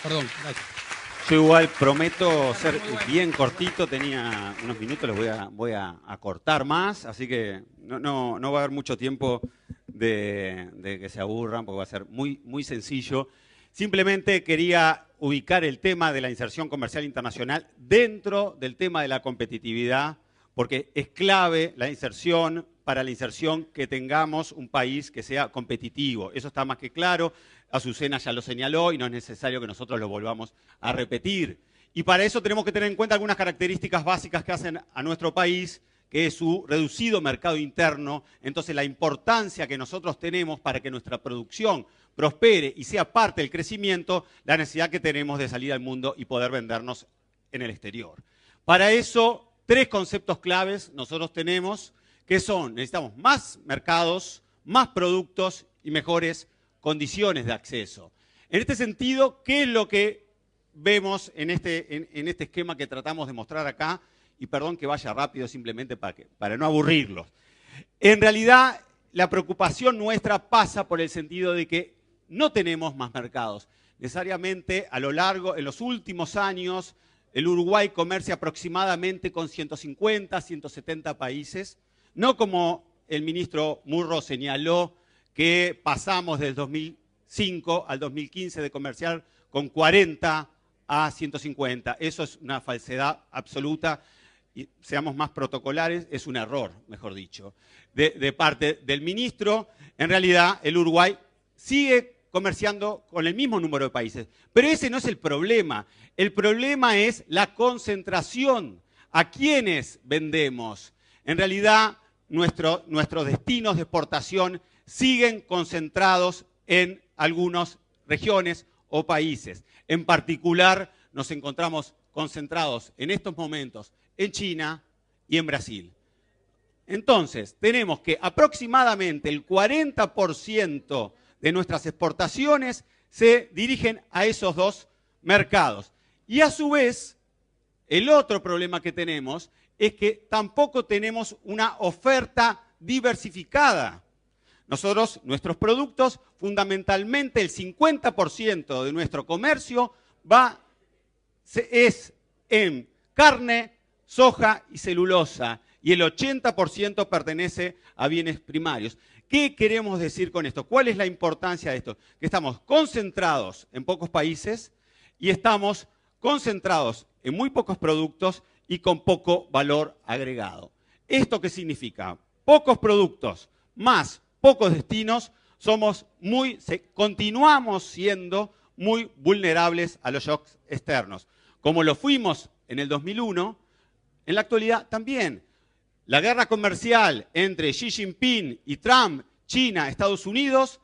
Perdón, gracias. Yo igual prometo ser bien cortito, tenía unos minutos, los voy a acortar más, así que no va a haber mucho tiempo de que se aburran, porque va a ser muy sencillo. Simplemente quería ubicar el tema de la inserción comercial internacional dentro del tema de la competitividad, porque es clave la inserción para la inserción que tengamos un país que sea competitivo. Eso está más que claro. Azucena ya lo señaló y no es necesario que nosotros lo volvamos a repetir. Y para eso tenemos que tener en cuenta algunas características básicas que hacen a nuestro país, que es su reducido mercado interno. Entonces, la importancia que nosotros tenemos para que nuestra producción prospere y sea parte del crecimiento, la necesidad que tenemos de salir al mundo y poder vendernos en el exterior. Para eso, tres conceptos claves nosotros tenemos, que son, necesitamos más mercados, más productos y mejores condiciones de acceso. En este sentido, ¿qué es lo que vemos en este esquema que tratamos de mostrar acá? Y perdón que vaya rápido simplemente para no aburrirlos. En realidad, la preocupación nuestra pasa por el sentido de que no tenemos más mercados. Necesariamente, a lo largo, en los últimos años, el Uruguay comercia aproximadamente con 150, 170 países, no como el ministro Murro señaló, que pasamos del 2005 al 2015 de comerciar con 40 a 150. Eso es una falsedad absoluta. Y seamos más protocolares, es un error, mejor dicho, de parte del ministro. En realidad, el Uruguay sigue comerciando con el mismo número de países. Pero ese no es el problema. El problema es la concentración. ¿A quiénes vendemos? En realidad, nuestros destinos de exportación siguen concentrados en algunas regiones o países. En particular, nos encontramos concentrados en estos momentos en China y en Brasil. Entonces, tenemos que aproximadamente el 40% de nuestras exportaciones se dirigen a esos dos mercados. Y a su vez, el otro problema que tenemos es que tampoco tenemos una oferta diversificada. Nosotros, nuestros productos, fundamentalmente el 50% de nuestro comercio es en carne, soja y celulosa, y el 80% pertenece a bienes primarios. ¿Qué queremos decir con esto? ¿Cuál es la importancia de esto? Que estamos concentrados en pocos países y estamos concentrados en muy pocos productos y con poco valor agregado. ¿Esto qué significa? Pocos productos más pocos destinos, continuamos siendo muy vulnerables a los shocks externos. Como lo fuimos en el 2001, en la actualidad también. La guerra comercial entre Xi Jinping y Trump, China, Estados Unidos,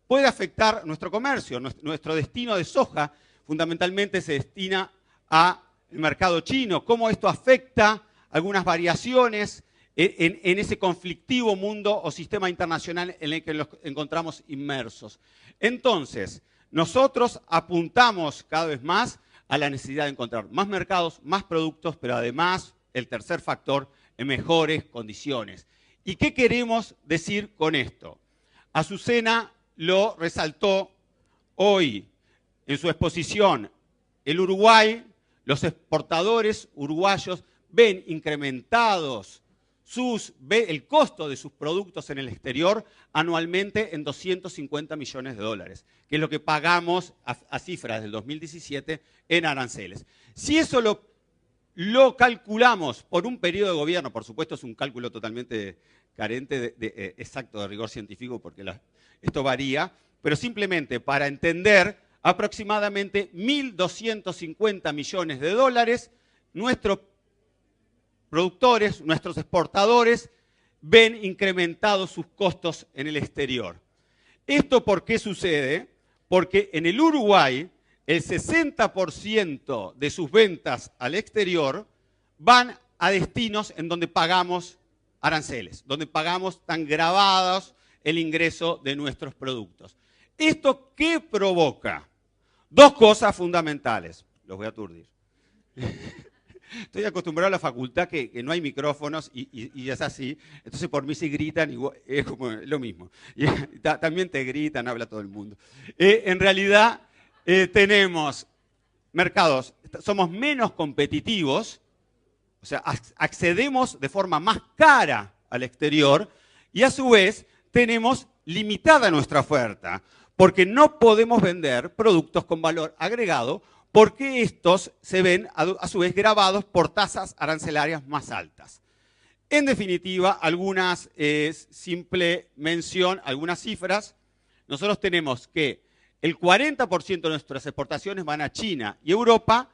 puede afectar nuestro comercio. Nuestro destino de soja fundamentalmente se destina al mercado chino. ¿Cómo esto afecta algunas variaciones en ese conflictivo mundo o sistema internacional en el que nos encontramos inmersos? Entonces, nosotros apuntamos cada vez más a la necesidad de encontrar más mercados, más productos, pero además, el tercer factor, en mejores condiciones. ¿Y qué queremos decir con esto? Azucena lo resaltó hoy en su exposición. El Uruguay, los exportadores uruguayos ven incrementados el costo de sus productos en el exterior anualmente en 250 millones de dólares, que es lo que pagamos a cifras del 2017 en aranceles. Si eso lo calculamos por un periodo de gobierno, por supuesto es un cálculo totalmente carente exacto de rigor científico porque esto varía, pero simplemente para entender, aproximadamente 1.250 millones de dólares, nuestros productores, nuestros exportadores, ven incrementados sus costos en el exterior. ¿Esto por qué sucede? Porque en el Uruguay el 60% de sus ventas al exterior van a destinos en donde pagamos aranceles, donde pagamos tan gravados el ingreso de nuestros productos. ¿Esto qué provoca? Dos cosas fundamentales. Los voy a aturdir. Estoy acostumbrado a la facultad que no hay micrófonos y es así. Entonces por mí se gritan, es como lo mismo. Y también te gritan, habla todo el mundo. En realidad, Tenemos mercados, somos menos competitivos, o sea, accedemos de forma más cara al exterior y a su vez tenemos limitada nuestra oferta, porque no podemos vender productos con valor agregado porque estos se ven a su vez gravados por tasas arancelarias más altas. En definitiva, algunas simple mención, algunas cifras. Nosotros tenemos que el 40% de nuestras exportaciones van a China y Europa,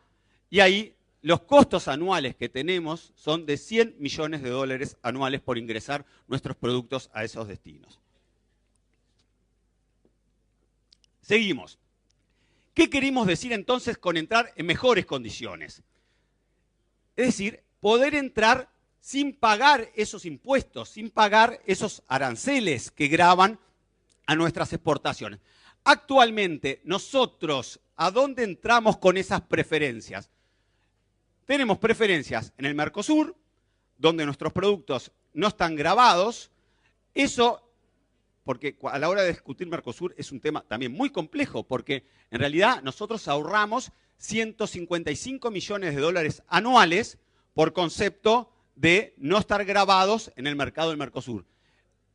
y ahí los costos anuales que tenemos son de 100 millones de dólares anuales por ingresar nuestros productos a esos destinos. Seguimos. ¿Qué queremos decir entonces con entrar en mejores condiciones? Es decir, poder entrar sin pagar esos impuestos, sin pagar esos aranceles que gravan a nuestras exportaciones. Actualmente, nosotros, ¿a dónde entramos con esas preferencias? Tenemos preferencias en el Mercosur, donde nuestros productos no están gravados. Eso, porque a la hora de discutir Mercosur es un tema también muy complejo, porque en realidad nosotros ahorramos 155 millones de dólares anuales por concepto de no estar grabados en el mercado del Mercosur.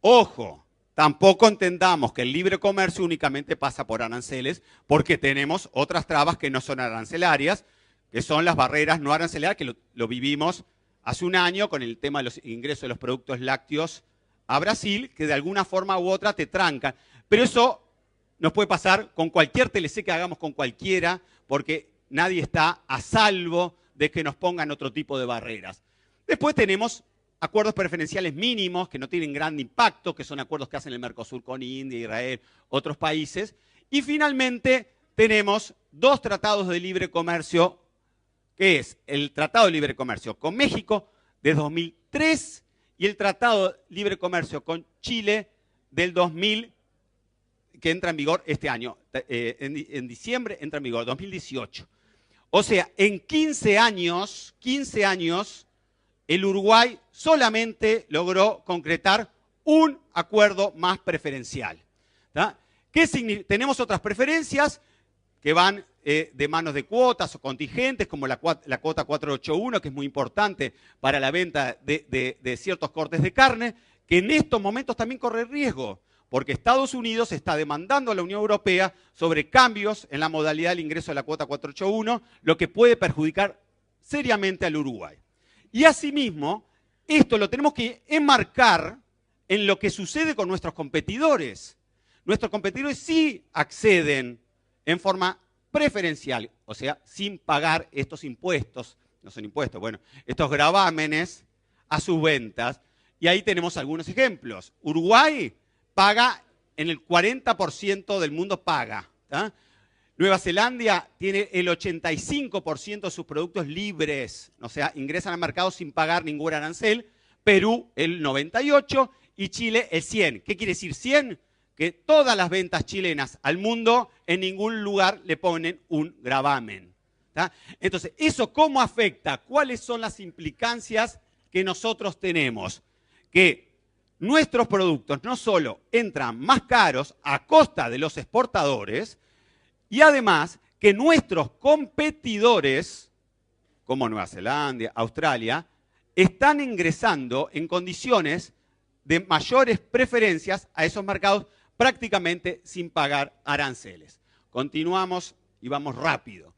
Ojo, tampoco entendamos que el libre comercio únicamente pasa por aranceles, porque tenemos otras trabas que no son arancelarias, que son las barreras no arancelarias, que lo vivimos hace un año con el tema de los ingresos de los productos lácteos a Brasil, que de alguna forma u otra te trancan. Pero eso nos puede pasar con cualquier TLC que hagamos con cualquiera, porque nadie está a salvo de que nos pongan otro tipo de barreras. Después tenemos acuerdos preferenciales mínimos que no tienen gran impacto, que son acuerdos que hacen el Mercosur con India, Israel, otros países. Y finalmente tenemos dos tratados de libre comercio, que es el Tratado de Libre Comercio con México de 2003 y el Tratado de Libre Comercio con Chile del 2000, que entra en vigor este año. En diciembre entra en vigor, 2018. O sea, en 15 años, el Uruguay solamente logró concretar un acuerdo más preferencial. ¿Qué significa? Tenemos otras preferencias que van de manos de cuotas o contingentes, como la cuota 481, que es muy importante para la venta de ciertos cortes de carne, que en estos momentos también corre riesgo, porque Estados Unidos está demandando a la Unión Europea sobre cambios en la modalidad del ingreso de la cuota 481, lo que puede perjudicar seriamente al Uruguay. Y asimismo, esto lo tenemos que enmarcar en lo que sucede con nuestros competidores. Nuestros competidores sí acceden en forma preferencial, o sea, sin pagar estos impuestos, no son impuestos, bueno, estos gravámenes a sus ventas. Y ahí tenemos algunos ejemplos. Uruguay paga, en el 40% del mundo paga. Nueva Zelanda tiene el 85% de sus productos libres, o sea, ingresan al mercado sin pagar ningún arancel. Perú el 98% y Chile el 100%. ¿Qué quiere decir 100%? Que todas las ventas chilenas al mundo en ningún lugar le ponen un gravamen. Entonces, ¿eso cómo afecta? ¿Cuáles son las implicancias que nosotros tenemos? Que nuestros productos no solo entran más caros a costa de los exportadores, y además que nuestros competidores, como Nueva Zelanda, Australia, están ingresando en condiciones de mayores preferencias a esos mercados prácticamente sin pagar aranceles. Continuamos y vamos rápido.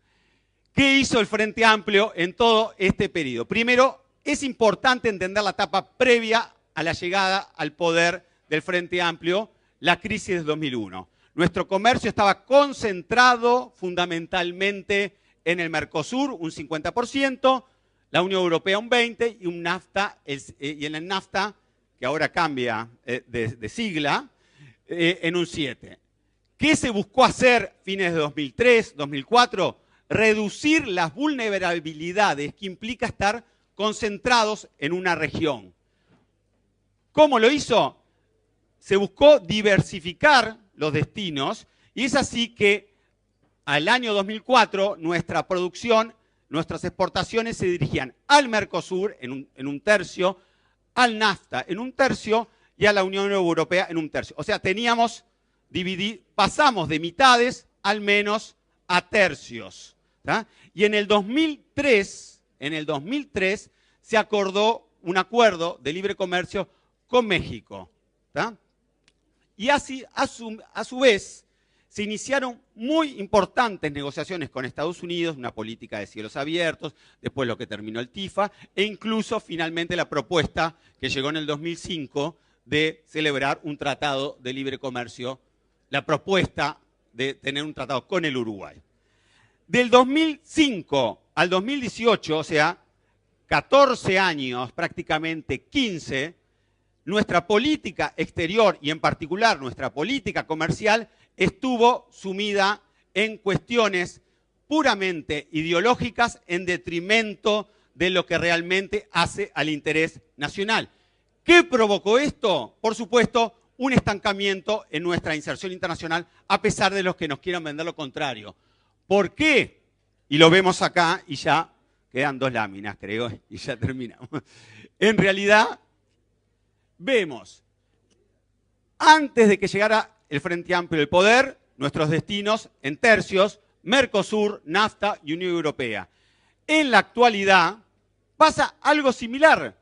¿Qué hizo el Frente Amplio en todo este periodo? Primero, es importante entender la etapa previa a la llegada al poder del Frente Amplio, la crisis del 2001. Nuestro comercio estaba concentrado fundamentalmente en el Mercosur, un 50%, la Unión Europea un 20% y un NAFTA, y en el NAFTA, que ahora cambia de sigla, en un 7%. ¿Qué se buscó hacer fines de 2003, 2004? Reducir las vulnerabilidades que implica estar concentrados en una región. ¿Cómo lo hizo? Se buscó diversificar los destinos y es así que al año 2004 nuestra producción, nuestras exportaciones se dirigían al Mercosur en un tercio, al NAFTA en un tercio y a la Unión Europea en un tercio. O sea, pasamos de mitades al menos a tercios. ¿Tá? Y en el 2003 se acordó un acuerdo de libre comercio con México. ¿Tá? Y así, a su vez, se iniciaron muy importantes negociaciones con Estados Unidos, una política de cielos abiertos, después lo que terminó el TIFA, e incluso finalmente la propuesta que llegó en el 2005 de celebrar un tratado de libre comercio, la propuesta de tener un tratado con el Uruguay. Del 2005 al 2018, o sea, 14 años, prácticamente 15, nuestra política exterior y en particular nuestra política comercial estuvo sumida en cuestiones puramente ideológicas en detrimento de lo que realmente hace al interés nacional. ¿Qué provocó esto? Por supuesto, un estancamiento en nuestra inserción internacional, a pesar de los que nos quieran vender lo contrario. ¿Por qué? Y lo vemos acá, y ya quedan 2 láminas, creo, y ya terminamos. En realidad, vemos, antes de que llegara el Frente Amplio del Poder, nuestros destinos en tercios, Mercosur, NAFTA y Unión Europea. En la actualidad pasa algo similar.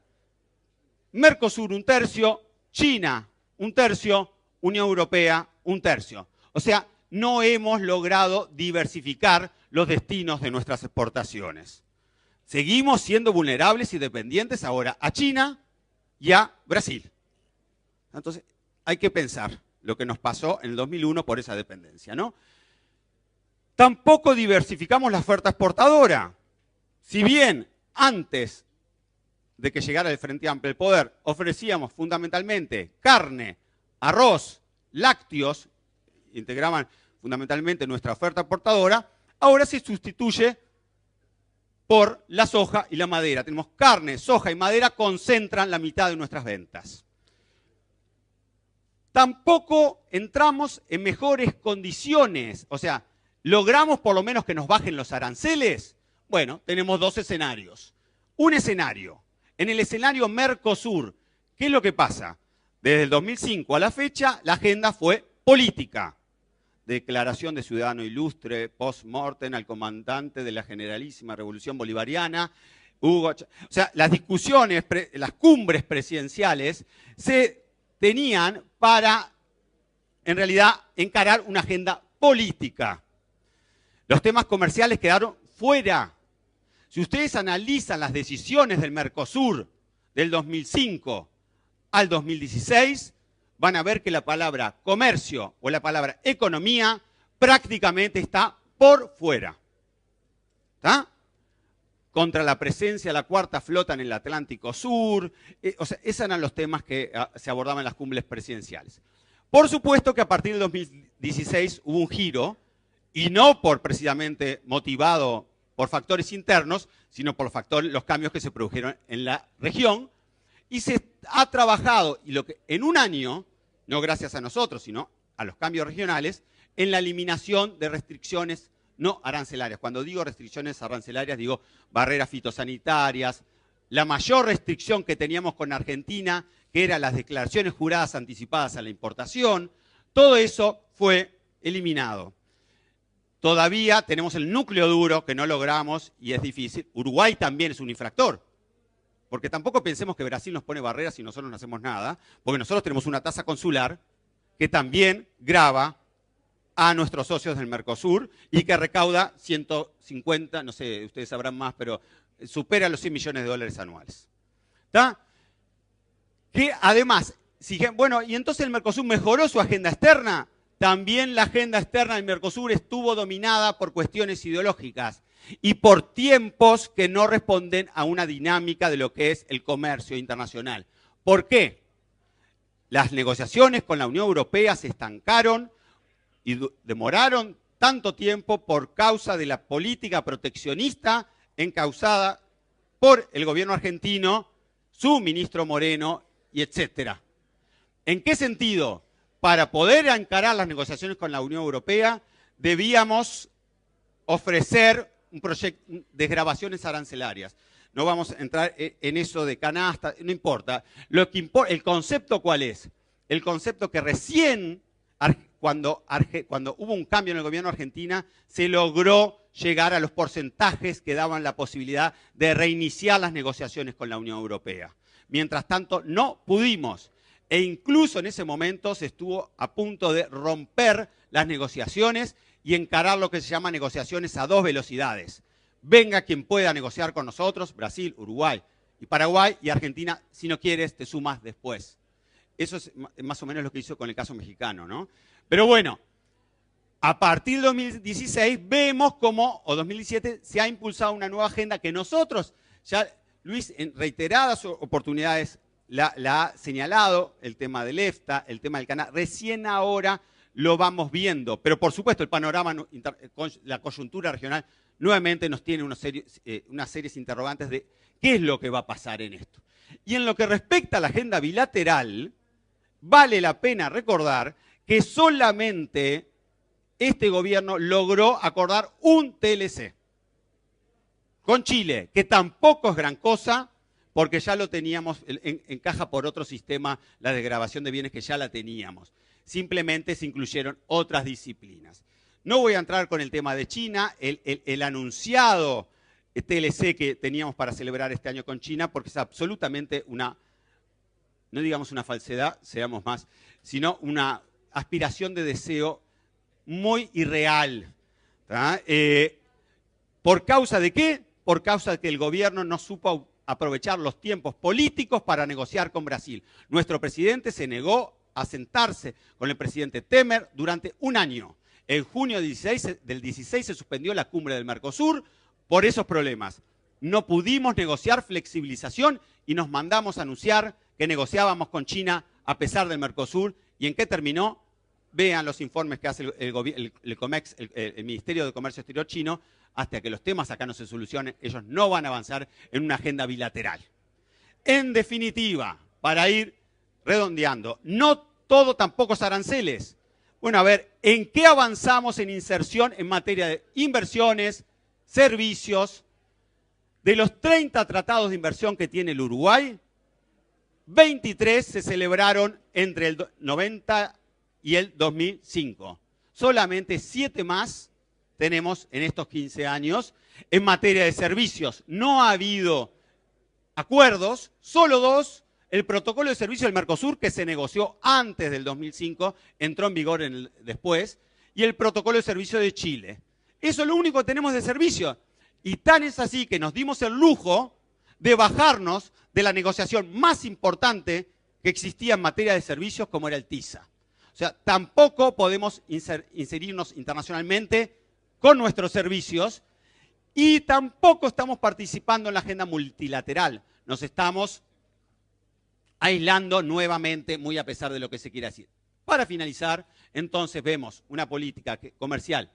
Mercosur 1/3, China 1/3, Unión Europea 1/3. O sea, no hemos logrado diversificar los destinos de nuestras exportaciones. Seguimos siendo vulnerables y dependientes ahora a China y a Brasil. Entonces, hay que pensar lo que nos pasó en el 2001 por esa dependencia, ¿no? Tampoco diversificamos la oferta exportadora. Si bien antes de que llegara el Frente Amplio al poder ofrecíamos fundamentalmente carne, arroz, lácteos, integraban fundamentalmente nuestra oferta exportadora, ahora se sustituye por la soja y la madera. Tenemos carne, soja y madera, concentran la mitad de nuestras ventas. Tampoco entramos en mejores condiciones, o sea, ¿logramos por lo menos que nos bajen los aranceles? Bueno, tenemos 2 escenarios. Un escenario, en el escenario Mercosur, ¿qué es lo que pasa? Desde el 2005 a la fecha, la agenda fue política. Declaración de ciudadano ilustre, post-mortem al comandante de la generalísima revolución bolivariana, Hugo. O sea, las discusiones, las cumbres presidenciales se tenían para, en realidad, encarar una agenda política. Los temas comerciales quedaron fuera. Si ustedes analizan las decisiones del Mercosur del 2005 al 2016, van a ver que la palabra comercio o la palabra economía prácticamente está por fuera. ¿Está? Contra la presencia de la cuarta flota en el Atlántico Sur. O sea, esos eran los temas que se abordaban en las cumbres presidenciales. Por supuesto que a partir del 2016 hubo un giro, y no precisamente motivado por factores internos, sino por los cambios que se produjeron en la región, y se ha trabajado, y en un año, no gracias a nosotros, sino a los cambios regionales, en la eliminación de restricciones no arancelarias. Cuando digo restricciones arancelarias, digo barreras fitosanitarias. La mayor restricción que teníamos con Argentina, que eran las declaraciones juradas anticipadas a la importación, todo eso fue eliminado. Todavía tenemos el núcleo duro que no logramos y es difícil. Uruguay también es un infractor. Porque tampoco pensemos que Brasil nos pone barreras y nosotros no hacemos nada, porque nosotros tenemos una tasa consular que también grava a nuestros socios del Mercosur y que recauda 150, no sé, ustedes sabrán más, pero supera los 100 millones de dólares anuales. ¿Está? Que además, bueno, y entonces el Mercosur mejoró su agenda externa. También la agenda externa del Mercosur estuvo dominada por cuestiones ideológicas y por tiempos que no responden a una dinámica de lo que es el comercio internacional. ¿Por qué? Las negociaciones con la Unión Europea se estancaron y demoraron tanto tiempo por causa de la política proteccionista encausada por el gobierno argentino, su ministro Moreno y etcétera. ¿En qué sentido? Para poder encarar las negociaciones con la Unión Europea, debíamos ofrecer un proyecto de desgravaciones arancelarias. No vamos a entrar en eso de canasta, no importa. El concepto, ¿cuál es? El concepto que recién cuando hubo un cambio en el gobierno de Argentina, se logró llegar a los porcentajes que daban la posibilidad de reiniciar las negociaciones con la Unión Europea. Mientras tanto, no pudimos. E incluso en ese momento se estuvo a punto de romper las negociaciones y encarar lo que se llama negociaciones a 2 velocidades. Venga quien pueda negociar con nosotros, Brasil, Uruguay y Paraguay, y Argentina, si no quieres, te sumas después. Eso es más o menos lo que hizo con el caso mexicano, ¿no? Pero bueno, a partir de 2016 vemos cómo, o 2017, se ha impulsado una nueva agenda que nosotros, ya Luis en reiteradas oportunidades la ha señalado, el tema del EFTA, el tema del Canadá, recién ahora lo vamos viendo. Pero por supuesto el panorama, la coyuntura regional, nuevamente nos tiene unas series interrogantes de qué es lo que va a pasar en esto. Y en lo que respecta a la agenda bilateral, vale la pena recordar que solamente este gobierno logró acordar un TLC con Chile, que tampoco es gran cosa, porque ya lo teníamos, encaja por otro sistema la desgravación de bienes que ya la teníamos. Simplemente se incluyeron otras disciplinas. No voy a entrar con el tema de China, el anunciado TLC que teníamos para celebrar este año con China, porque es absolutamente una, no digamos una falsedad, seamos más, sino una aspiración de deseo muy irreal. ¿Por causa de qué? Por causa de que el gobierno no supo aprovechar los tiempos políticos para negociar con Brasil. Nuestro presidente se negó a sentarse con el presidente Temer durante un año. En junio del 16 se suspendió la cumbre del Mercosur por esos problemas. No pudimos negociar flexibilización y nos mandamos a anunciar que negociábamos con China a pesar del Mercosur. ¿Y en qué terminó? Vean los informes que hace el COMEX, el Ministerio de Comercio Exterior chino. Hasta que los temas acá no se solucionen, ellos no van a avanzar en una agenda bilateral. En definitiva, para ir redondeando, no todo tampoco es aranceles. Bueno, a ver, ¿en qué avanzamos en inserción en materia de inversiones, servicios? De los 30 tratados de inversión que tiene el Uruguay, 23 se celebraron entre el 90 y el 2005. Solamente 7 más tenemos en estos 15 años. En materia de servicios no ha habido acuerdos, solo 2. El protocolo de servicio del Mercosur, que se negoció antes del 2005, entró en vigor después, y el protocolo de servicio de Chile. Eso es lo único que tenemos de servicio. Y tan es así que nos dimos el lujo de bajarnos de la negociación más importante que existía en materia de servicios, como era el TISA. O sea, tampoco podemos inserirnos internacionalmente con nuestros servicios y tampoco estamos participando en la agenda multilateral. Nos estamos aislando nuevamente, muy a pesar de lo que se quiera decir. Para finalizar, entonces vemos una política comercial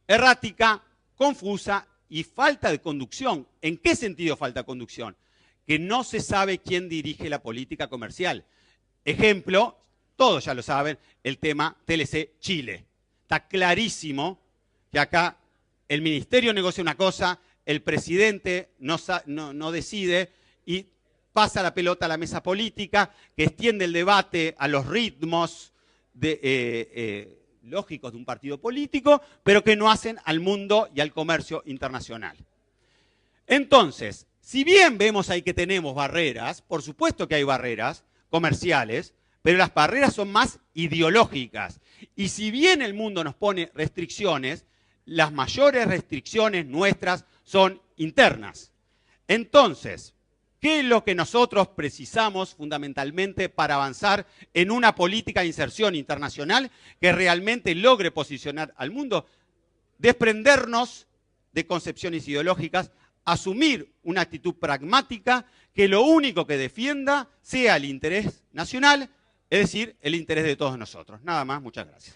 errática, confusa y falta de conducción. ¿En qué sentido falta conducción? Que no se sabe quién dirige la política comercial. Ejemplo, todos ya lo saben, el tema TLC Chile. Está clarísimo que acá el ministerio negocia una cosa, el presidente no decide y pasa la pelota a la mesa política, que extiende el debate a los ritmos lógicos de un partido político, pero que no hacen al mundo y al comercio internacional. Entonces, si bien vemos ahí que tenemos barreras, por supuesto que hay barreras comerciales, pero las barreras son más ideológicas. Y si bien el mundo nos pone restricciones, las mayores restricciones nuestras son internas. Entonces, ¿qué es lo que nosotros precisamos fundamentalmente para avanzar en una política de inserción internacional que realmente logre posicionar al mundo? Desprendernos de concepciones ideológicas, asumir una actitud pragmática que lo único que defienda sea el interés nacional, es decir, el interés de todos nosotros. Nada más, muchas gracias.